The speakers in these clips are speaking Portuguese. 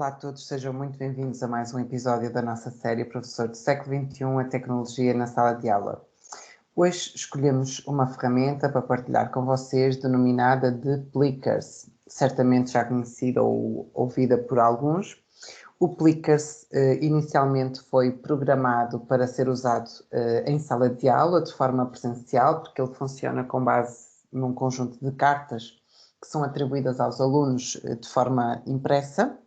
Olá a todos, sejam muito bem-vindos a mais um episódio da nossa série Professor do Século XXI, a Tecnologia na Sala de Aula. Hoje escolhemos uma ferramenta para partilhar com vocês denominada de Plickers, certamente já conhecida ou ouvida por alguns. O Plickers inicialmente foi programado para ser usado em sala de aula de forma presencial, porque ele funciona com base num conjunto de cartas que são atribuídas aos alunos de forma impressa.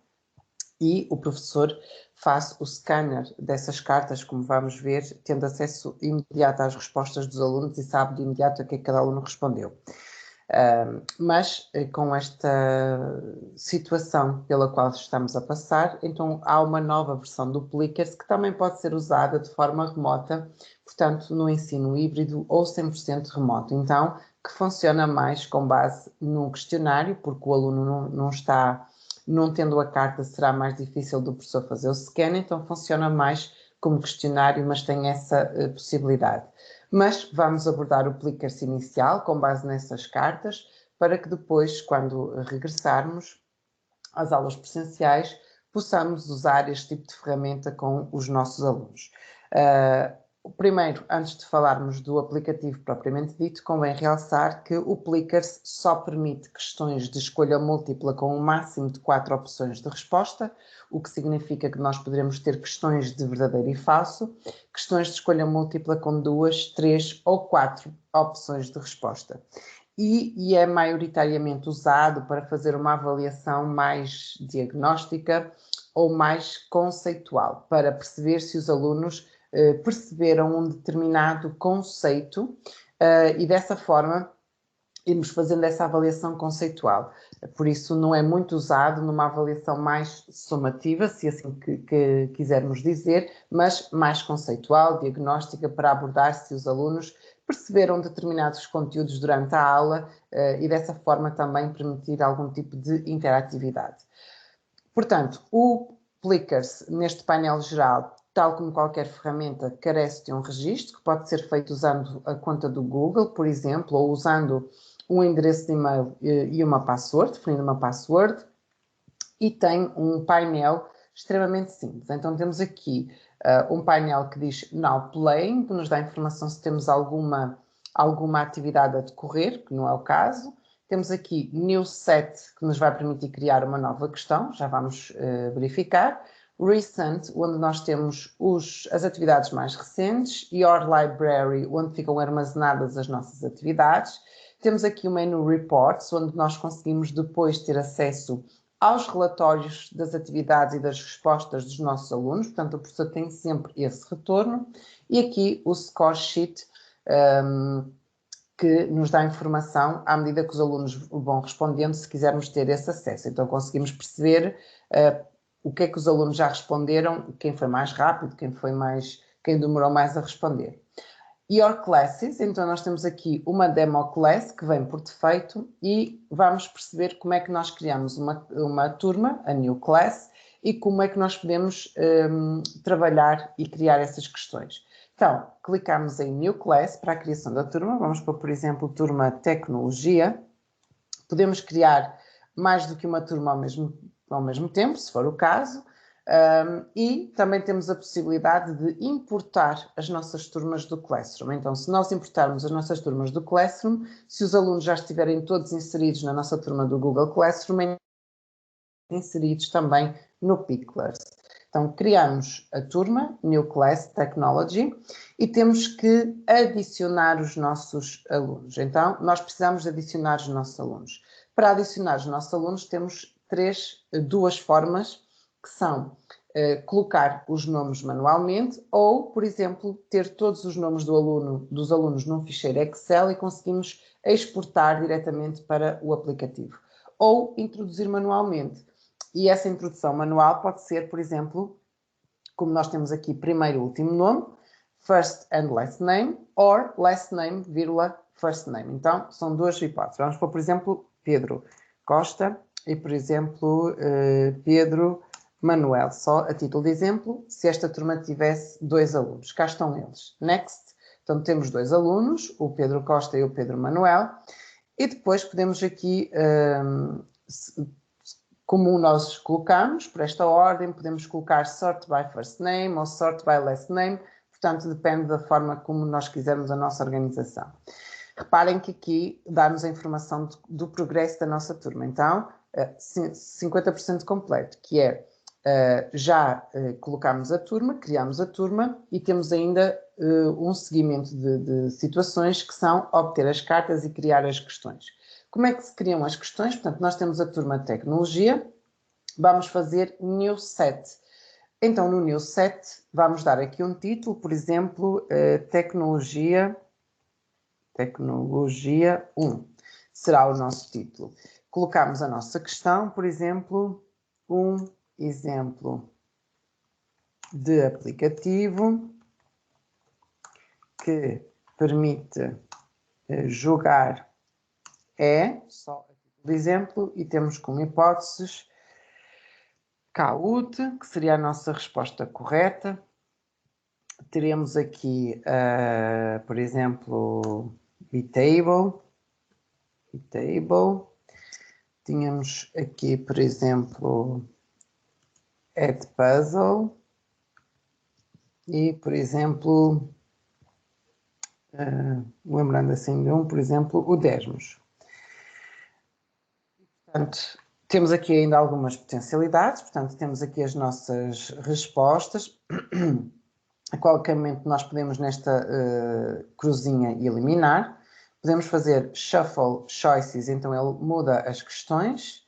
E o professor faz o scanner dessas cartas, como vamos ver, tendo acesso imediato às respostas dos alunos e sabe de imediato a que cada aluno respondeu. Mas com esta situação pela qual estamos a passar, então há uma nova versão do Plickers que também pode ser usada de forma remota, portanto no ensino híbrido ou 100% remoto. Então, que funciona mais com base num questionário, porque o aluno não tendo a carta, será mais difícil do professor fazer o scan, então funciona mais como questionário, mas tem essa possibilidade. Mas vamos abordar o Plickers inicial, com base nessas cartas, para que depois, quando regressarmos às aulas presenciais, possamos usar este tipo de ferramenta com os nossos alunos. Primeiro, antes de falarmos do aplicativo propriamente dito, convém realçar que o Plickers só permite questões de escolha múltipla com um máximo de 4 opções de resposta, o que significa que nós poderemos ter questões de verdadeiro e falso, questões de escolha múltipla com 2, 3 ou 4 opções de resposta. E é maioritariamente usado para fazer uma avaliação mais diagnóstica ou mais conceitual, para perceber se os alunos perceberam um determinado conceito e dessa forma irmos fazendo essa avaliação conceitual. Por isso não é muito usado numa avaliação mais somativa, se assim que quisermos dizer, mas mais conceitual, diagnóstica, para abordar se os alunos perceberam determinados conteúdos durante a aula e dessa forma também permitir algum tipo de interatividade. Portanto, o Plickers, neste painel geral, tal como qualquer ferramenta, carece de um registro, que pode ser feito usando a conta do Google, por exemplo, ou usando um endereço de e-mail e uma password, definindo uma password, e tem um painel extremamente simples. Então temos aqui um painel que diz Now Playing, que nos dá informação se temos alguma atividade a decorrer, que não é o caso. Temos aqui New Set, que nos vai permitir criar uma nova questão, já vamos verificar. Recent, onde nós temos as atividades mais recentes. Your Library, onde ficam armazenadas as nossas atividades. Temos aqui o menu Reports, onde nós conseguimos depois ter acesso aos relatórios das atividades e das respostas dos nossos alunos, portanto o professor tem sempre esse retorno. E aqui o Score Sheet, que nos dá informação à medida que os alunos vão respondendo, se quisermos ter esse acesso. Então conseguimos perceber o que é que os alunos já responderam, quem foi mais rápido, quem demorou mais a responder. Your Classes, então nós temos aqui uma Demo Class que vem por defeito e vamos perceber como é que nós criamos uma turma, a New Class, e como é que nós podemos trabalhar e criar essas questões. Então, clicamos em New Class para a criação da turma, vamos pôr, por exemplo, turma Tecnologia. Podemos criar mais do que uma turma ao mesmo tempo, se for o caso. E também temos a possibilidade de importar as nossas turmas do Classroom. Então, se nós importarmos as nossas turmas do Classroom, se os alunos já estiverem todos inseridos na nossa turma do Google Classroom, inseridos também no Plickers. Então, criamos a turma, New Class Technology, e temos que adicionar os nossos alunos. Então, nós precisamos de adicionar os nossos alunos. Para adicionar os nossos alunos, temos duas formas, que são colocar os nomes manualmente ou, por exemplo, ter todos os nomes dos alunos num ficheiro Excel e conseguimos exportar diretamente para o aplicativo. Ou introduzir manualmente. E essa introdução manual pode ser, por exemplo, como nós temos aqui primeiro e último nome, first and last name, or last name, vírgula, first name. Então, são duas hipóteses. Vamos pôr, por exemplo, Pedro Costa e, por exemplo, Pedro Manuel. Só a título de exemplo, se esta turma tivesse 2 alunos. Cá estão eles. Next. Então, temos 2 alunos, o Pedro Costa e o Pedro Manuel. E depois podemos aqui Como nós colocamos, por esta ordem, podemos colocar sort by first name ou sort by last name, portanto depende da forma como nós quisermos a nossa organização. Reparem que aqui dá-nos a informação do progresso da nossa turma. Então, 50% completo, que é já colocámos a turma, criámos a turma e temos ainda um seguimento de situações que são obter as cartas e criar as questões. Como é que se criam as questões? Portanto, nós temos a turma de tecnologia, vamos fazer New Set. Então, no New Set, vamos dar aqui um título, por exemplo, Tecnologia 1. Será o nosso título. Colocamos a nossa questão, por exemplo, um exemplo de aplicativo que permite jogar só de exemplo, e temos como hipóteses Kahoot, que seria a nossa resposta correta. Teremos aqui, por exemplo, Bitable. Tínhamos aqui, por exemplo, Edpuzzle. E, por exemplo, lembrando assim de por exemplo, o Desmos. Portanto, temos aqui ainda algumas potencialidades, portanto, temos aqui as nossas respostas. A qualquer momento nós podemos nesta cruzinha eliminar. Podemos fazer Shuffle Choices, então ele muda as questões.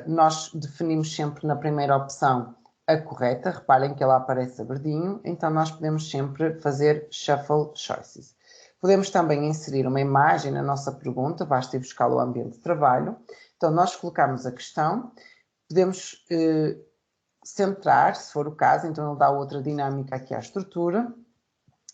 Nós definimos sempre na primeira opção a correta, reparem que ela aparece a verdinho, então nós podemos sempre fazer Shuffle Choices. Podemos também inserir uma imagem na nossa pergunta, basta ir buscar o ambiente de trabalho. Então nós colocamos a questão, podemos centrar, se for o caso, então ele dá outra dinâmica aqui à estrutura.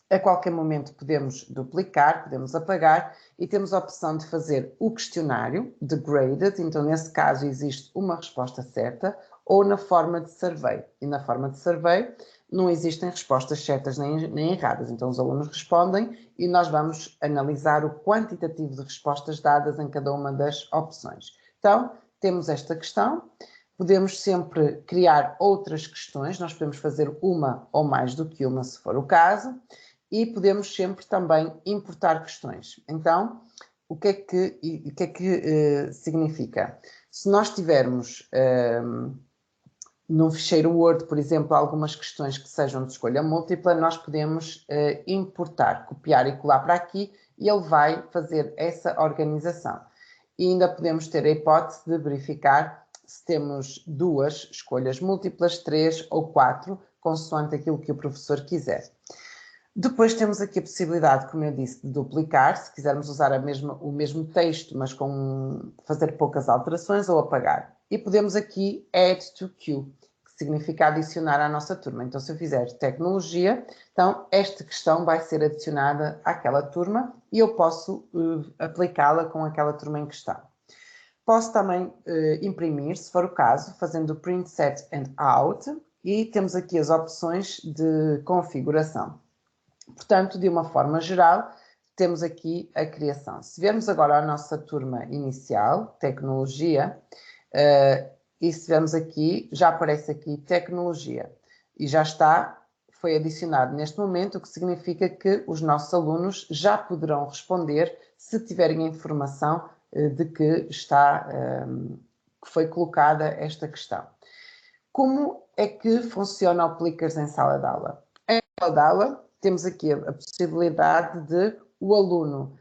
A qualquer momento podemos duplicar, podemos apagar e temos a opção de fazer o questionário, de graded, então nesse caso existe uma resposta certa, ou na forma de survey. E na forma de survey não existem respostas certas nem erradas, então os alunos respondem e nós vamos analisar o quantitativo de respostas dadas em cada uma das opções. Então, temos esta questão. Podemos sempre criar outras questões, nós podemos fazer uma ou mais do que uma, se for o caso, e podemos sempre também importar questões. Então, o que é que significa? Se nós tivermos num ficheiro Word, por exemplo, algumas questões que sejam de escolha múltipla, nós podemos importar, copiar e colar para aqui e ele vai fazer essa organização. E ainda podemos ter a hipótese de verificar se temos 2 escolhas múltiplas, 3 ou 4, consoante aquilo que o professor quiser. Depois temos aqui a possibilidade, como eu disse, de duplicar, se quisermos usar o mesmo texto, mas fazer poucas alterações ou apagar. E podemos aqui Add to Queue, que significa adicionar à nossa turma. Então, se eu fizer tecnologia, então esta questão vai ser adicionada àquela turma e eu posso aplicá-la com aquela turma em questão. Posso também imprimir, se for o caso, fazendo Print Set and Out, e temos aqui as opções de configuração. Portanto, de uma forma geral, temos aqui a criação. Se viermos agora à nossa turma inicial, tecnologia, e se viermos aqui, já aparece aqui tecnologia. E já está, foi adicionado neste momento, o que significa que os nossos alunos já poderão responder se tiverem a informação de que foi colocada esta questão. Como é que funciona o Plickers em sala de aula? Em sala de aula, temos aqui a possibilidade de o aluno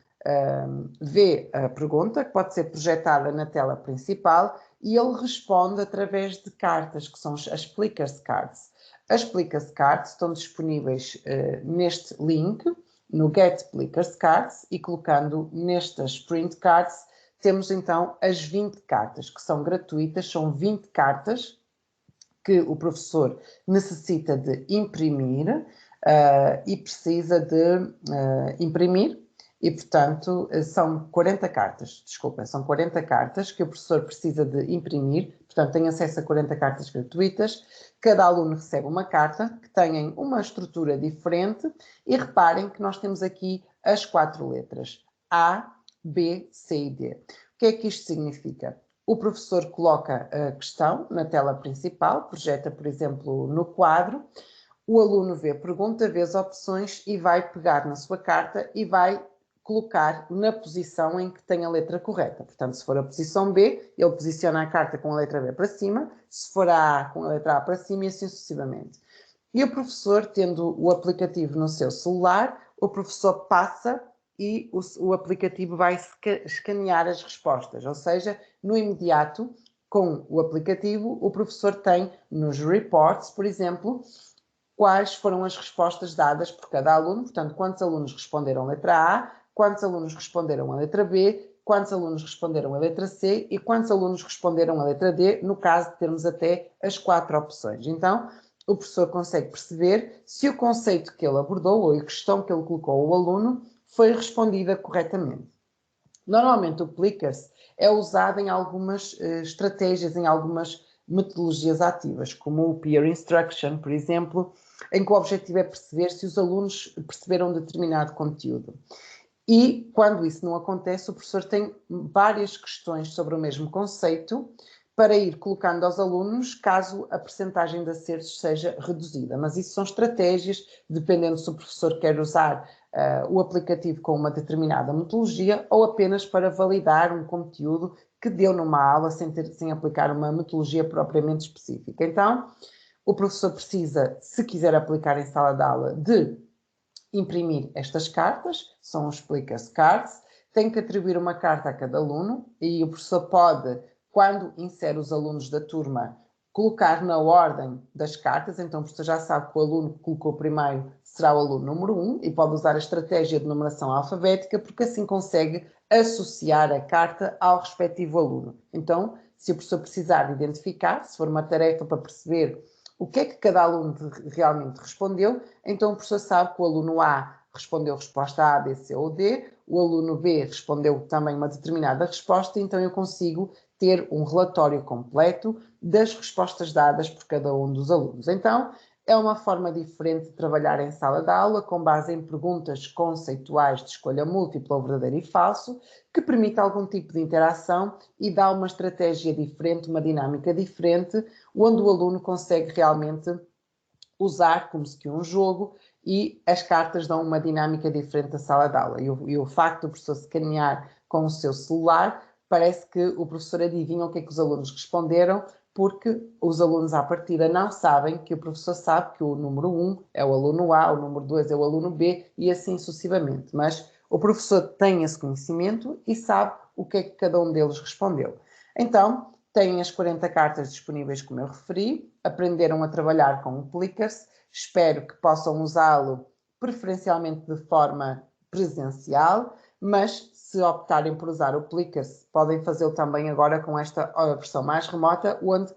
ver a pergunta, que pode ser projetada na tela principal, e ele responde através de cartas, que são as Plickers Cards. As Plickers Cards estão disponíveis neste link, no Get Plickers Cards, e colocando nestas Print Cards, temos então as 20 cartas, que são gratuitas, são 20 cartas que o professor necessita de imprimir e precisa de imprimir, e portanto são 40 cartas, são 40 cartas que o professor precisa de imprimir, portanto tem acesso a 40 cartas gratuitas, cada aluno recebe uma carta que tem uma estrutura diferente e reparem que nós temos aqui as 4 letras A, B, C e D. O que é que isto significa? o professor coloca a questão na tela principal, projeta, por exemplo, no quadro, o aluno vê a pergunta, vê as opções e vai pegar na sua carta e vai colocar na posição em que tem a letra correta. Portanto, se for a posição B, ele posiciona a carta com a letra B para cima, se for a A, com a letra A para cima e assim sucessivamente. E o professor, tendo o aplicativo no seu celular, o professor passa e o aplicativo vai escanear as respostas, ou seja, no imediato, com o aplicativo, o professor tem nos reports, por exemplo, quais foram as respostas dadas por cada aluno, portanto, quantos alunos responderam a letra A, quantos alunos responderam a letra B, quantos alunos responderam a letra C e quantos alunos responderam a letra D, no caso de termos até as 4 opções. Então, o professor consegue perceber se o conceito que ele abordou ou a questão que ele colocou ao aluno foi respondida corretamente. Normalmente o Plickers é usado em algumas estratégias, em algumas metodologias ativas, como o Peer Instruction, por exemplo, em que o objetivo é perceber se os alunos perceberam determinado conteúdo. E, quando isso não acontece, o professor tem várias questões sobre o mesmo conceito para ir colocando aos alunos, caso a percentagem de acertos seja reduzida. Mas isso são estratégias, dependendo se o professor quer usar o aplicativo com uma determinada metodologia ou apenas para validar um conteúdo que deu numa aula sem aplicar uma metodologia propriamente específica. Então, o professor precisa, se quiser aplicar em sala de aula, de imprimir estas cartas, são os Plickers Cards, tem que atribuir uma carta a cada aluno e o professor pode, quando insere os alunos da turma, colocar na ordem das cartas, então o professor já sabe que o aluno que colocou primeiro será o aluno número 1 e pode usar a estratégia de numeração alfabética porque assim consegue associar a carta ao respectivo aluno. Então, se o professor precisar de identificar, se for uma tarefa para perceber o que é que cada aluno realmente respondeu, então o professor sabe que o aluno A respondeu resposta A, B, C ou D, o aluno B respondeu também uma determinada resposta, então eu consigo ter um relatório completo das respostas dadas por cada um dos alunos. Então, é uma forma diferente de trabalhar em sala de aula, com base em perguntas conceituais de escolha múltipla ou verdadeiro e falso, que permite algum tipo de interação e dá uma estratégia diferente, uma dinâmica diferente, onde o aluno consegue realmente usar como se fosse um jogo e as cartas dão uma dinâmica diferente da sala de aula. E o facto do professor se caminhar com o seu celular, parece que o professor adivinha o que é que os alunos responderam, porque os alunos à partida não sabem que o professor sabe que o número 1 é o aluno A, o número 2 é o aluno B e assim sucessivamente. Mas o professor tem esse conhecimento e sabe o que é que cada um deles respondeu. Então, têm as 40 cartas disponíveis, como eu referi, aprenderam a trabalhar com o Plickers, espero que possam usá-lo preferencialmente de forma presencial, mas se optarem por usar o Plickers, podem fazê-lo também agora com esta versão mais remota, onde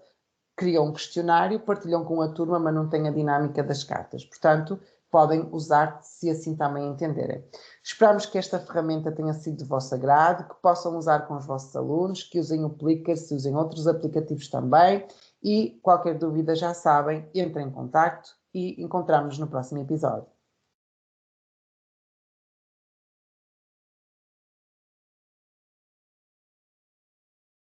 criam um questionário, partilham com a turma, mas não têm a dinâmica das cartas. Portanto, podem usar se assim também entenderem. Esperamos que esta ferramenta tenha sido de vosso agrado, que possam usar com os vossos alunos, que usem o Plickers, que usem outros aplicativos também e qualquer dúvida já sabem, entrem em contacto e encontramos-nos no próximo episódio.